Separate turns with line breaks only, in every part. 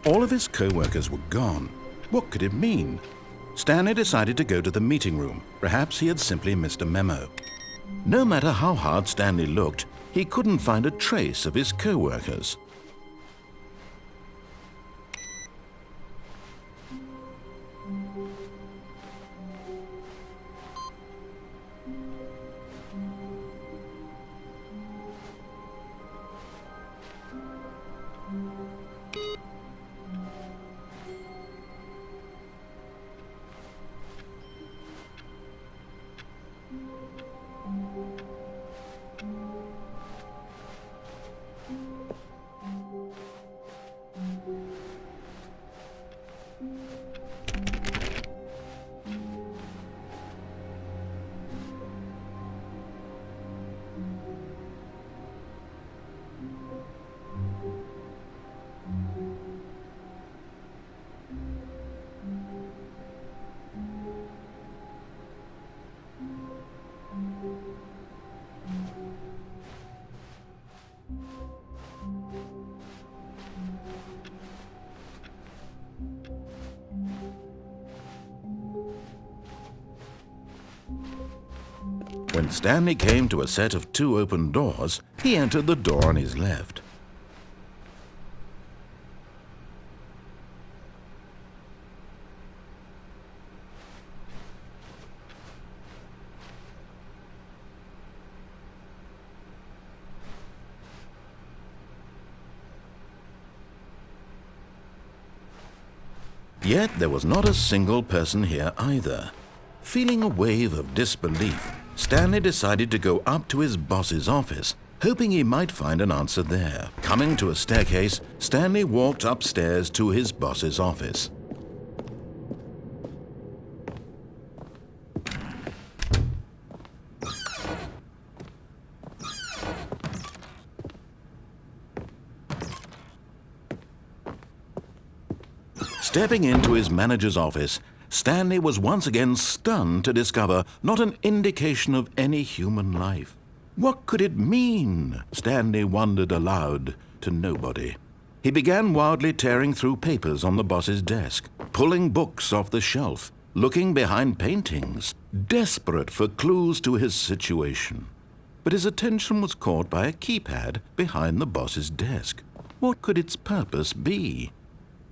All of his co-workers were gone. What could it mean? Stanley decided to go to the meeting room. Perhaps he had simply missed a memo. No matter how hard Stanley looked, he couldn't find a trace of his co-workers. When Stanley came to a set of 2 open doors, he entered the door on his left. Yet there was not a single person here either. Feeling a wave of disbelief, Stanley decided to go up to his boss's office, hoping he might find an answer there. Coming to a staircase, Stanley walked upstairs to his boss's office. Stepping into his manager's office, Stanley was once again stunned to discover not an indication of any human life. What could it mean? Stanley wondered aloud to nobody. He began wildly tearing through papers on the boss's desk, pulling books off the shelf, looking behind paintings, desperate for clues to his situation. But his attention was caught by a keypad behind the boss's desk. What could its purpose be?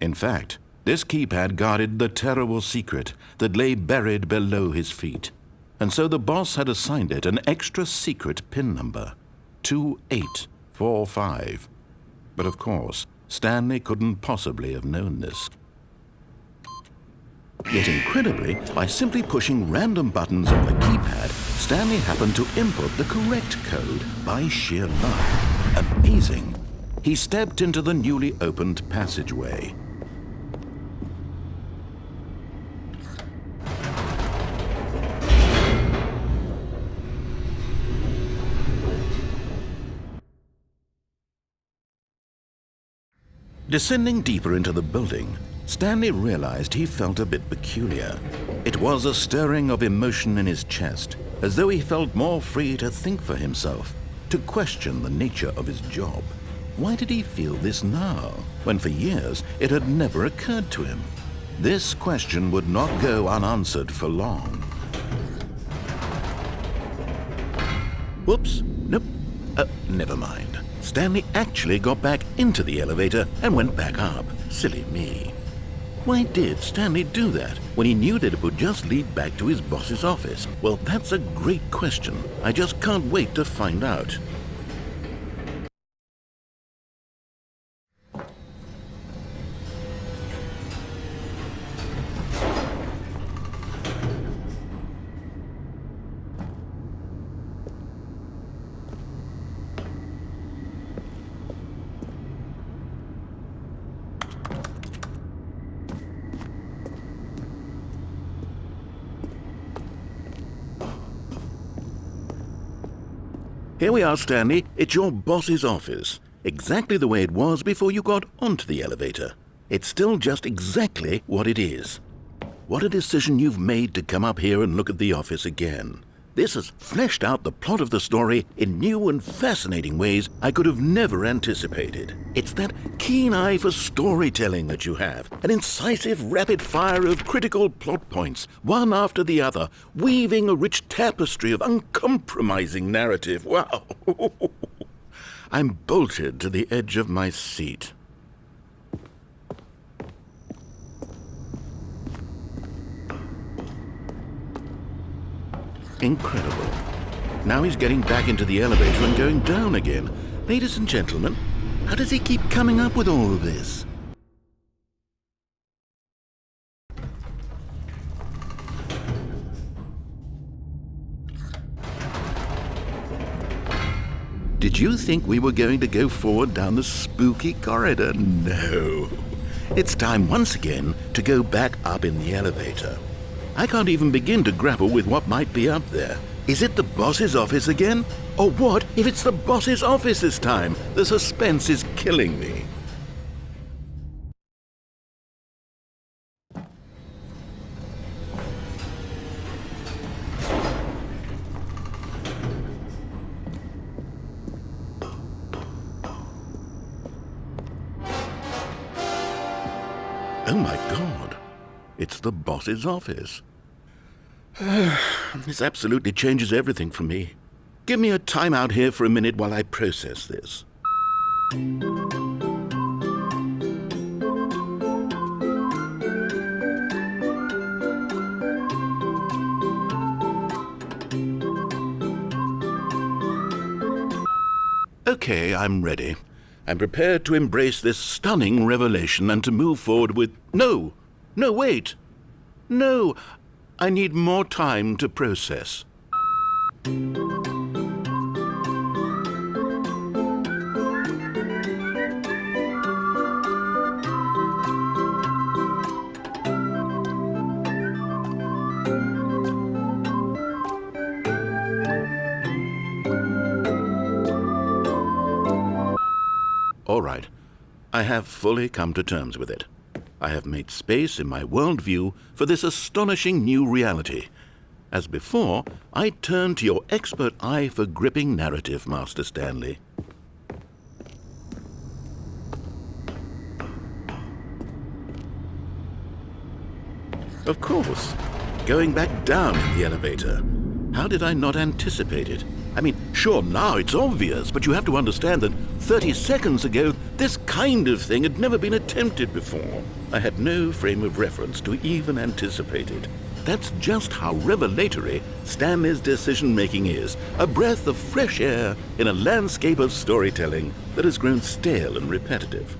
In fact, this keypad guarded the terrible secret that lay buried below his feet. And so the boss had assigned it an extra secret PIN number, 2845. But of course, Stanley couldn't possibly have known this. Yet incredibly, by simply pushing random buttons on the keypad, Stanley happened to input the correct code by sheer luck. Amazing! He stepped into the newly opened passageway. Descending deeper into the building, Stanley realized he felt a bit peculiar. It was a stirring of emotion in his chest, as though he felt more free to think for himself, to question the nature of his job. Why did he feel this now, when for years it had never occurred to him? This question would not go unanswered for long. Whoops, nope, never mind. Stanley actually got back into the elevator and went back up. Silly me. Why did Stanley do that when he knew that it would just lead back to his boss's office? Well, that's a great question. I just can't wait to find out. Here we are, Stanley. It's your boss's office. Exactly the way it was before you got onto the elevator. It's still just exactly what it is. What a decision you've made to come up here and look at the office again. This has fleshed out the plot of the story in new and fascinating ways I could have never anticipated. It's that keen eye for storytelling that you have, an incisive rapid fire of critical plot points, one after the other, weaving a rich tapestry of uncompromising narrative. Wow! I'm bolted to the edge of my seat. Incredible. Now he's getting back into the elevator and going down again. Ladies and gentlemen, how does he keep coming up with all of this? Did you think we were going to go forward down the spooky corridor? No. It's time once again to go back up in the elevator. I can't even begin to grapple with what might be up there. Is it the boss's office again? Or what if it's the boss's office this time? The suspense is killing me. Oh my God, it's the boss's office. This absolutely changes everything for me. Give me a timeout here for a minute while I process this. Okay, I'm ready. I'm prepared to embrace this stunning revelation and to move forward with... No, wait. No, I need more time to process. All right, I have fully come to terms with it. I have made space in my worldview for this astonishing new reality. As before, I turn to your expert eye for gripping narrative, Master Stanley. Of course, going back down in the elevator. How did I not anticipate it? I mean, sure, now it's obvious, but you have to understand that 30 seconds ago, this kind of thing had never been attempted before. I had no frame of reference to even anticipate it. That's just how revelatory Stanley's decision-making is, a breath of fresh air in a landscape of storytelling that has grown stale and repetitive.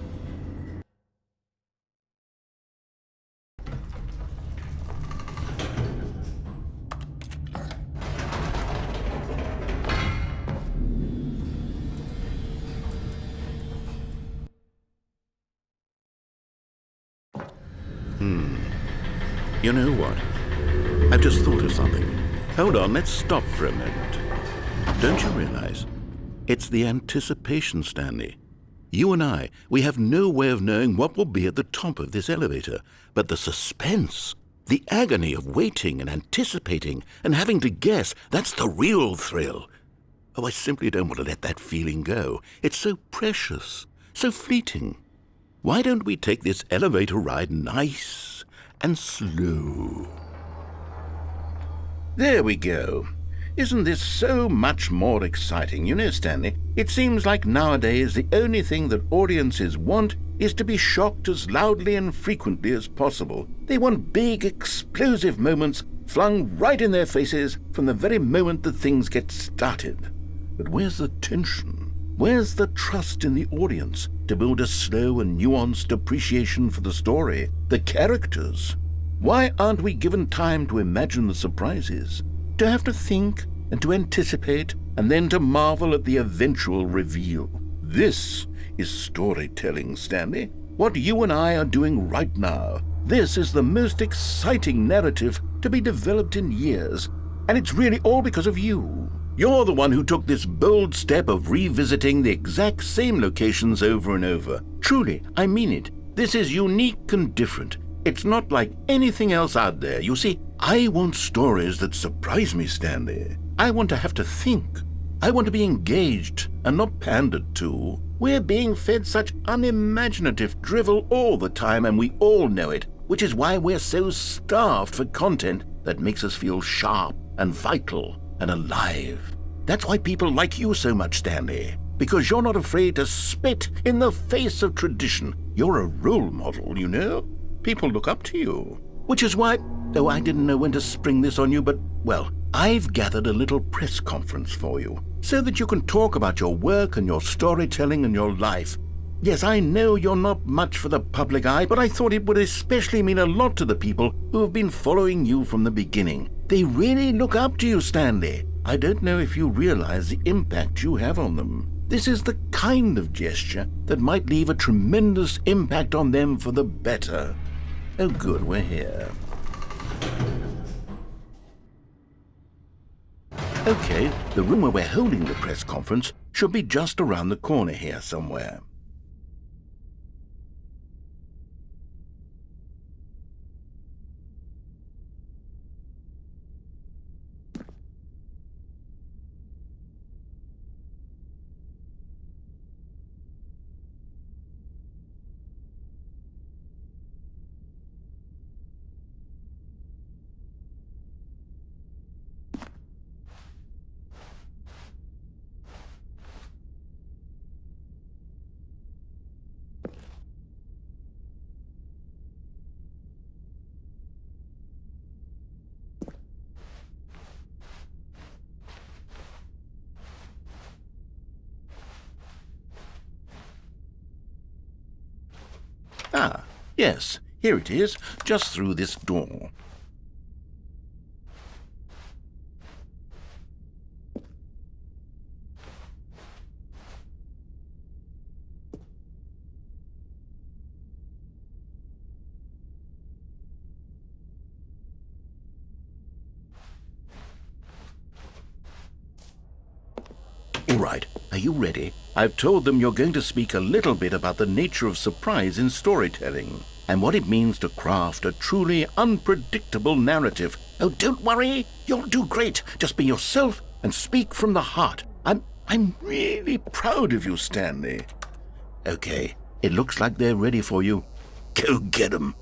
You know what? I've just thought of something. Hold on, let's stop for a moment. Don't you realize? It's the anticipation, Stanley. You and I, we have no way of knowing what will be at the top of this elevator. But the suspense, the agony of waiting and anticipating and having to guess, that's the real thrill. Oh, I simply don't want to let that feeling go. It's so precious, so fleeting. Why don't we take this elevator ride nice and slow? There we go. Isn't this so much more exciting? You know, Stanley, it seems like nowadays the only thing that audiences want is to be shocked as loudly and frequently as possible. They want big, explosive moments flung right in their faces from the very moment that things get started. But where's the tension? Where's the trust in the audience to build a slow and nuanced appreciation for the story, the characters? Why aren't we given time to imagine the surprises, to have to think and to anticipate and then to marvel at the eventual reveal? This is storytelling, Stanley. What you and I are doing right now. This is the most exciting narrative to be developed in years, and it's really all because of you. You're the one who took this bold step of revisiting the exact same locations over and over. Truly, I mean it. This is unique and different. It's not like anything else out there. You see, I want stories that surprise me, Stanley. I want to have to think. I want to be engaged and not pandered to. We're being fed such unimaginative drivel all the time, and we all know it, which is why we're so starved for content that makes us feel sharp and vital and alive. That's why people like you so much, Stanley, because you're not afraid to spit in the face of tradition. You're a role model, you know? People look up to you. Which is why, though I didn't know when to spring this on you, but, well, I've gathered a little press conference for you, so that you can talk about your work and your storytelling and your life. Yes, I know you're not much for the public eye, but I thought it would especially mean a lot to the people who have been following you from the beginning. They really look up to you, Stanley. I don't know if you realize the impact you have on them. This is the kind of gesture that might leave a tremendous impact on them for the better. Oh good, we're here. Okay, the room where we're holding the press conference should be just around the corner here somewhere. Ah, yes, here it is, just through this door. All right, are you ready? I've told them you're going to speak a little bit about the nature of surprise in storytelling and what it means to craft a truly unpredictable narrative. Oh, don't worry, you'll do great. Just be yourself and speak from the heart. I'm really proud of you, Stanley. Okay, it looks like they're ready for you. Go get 'em.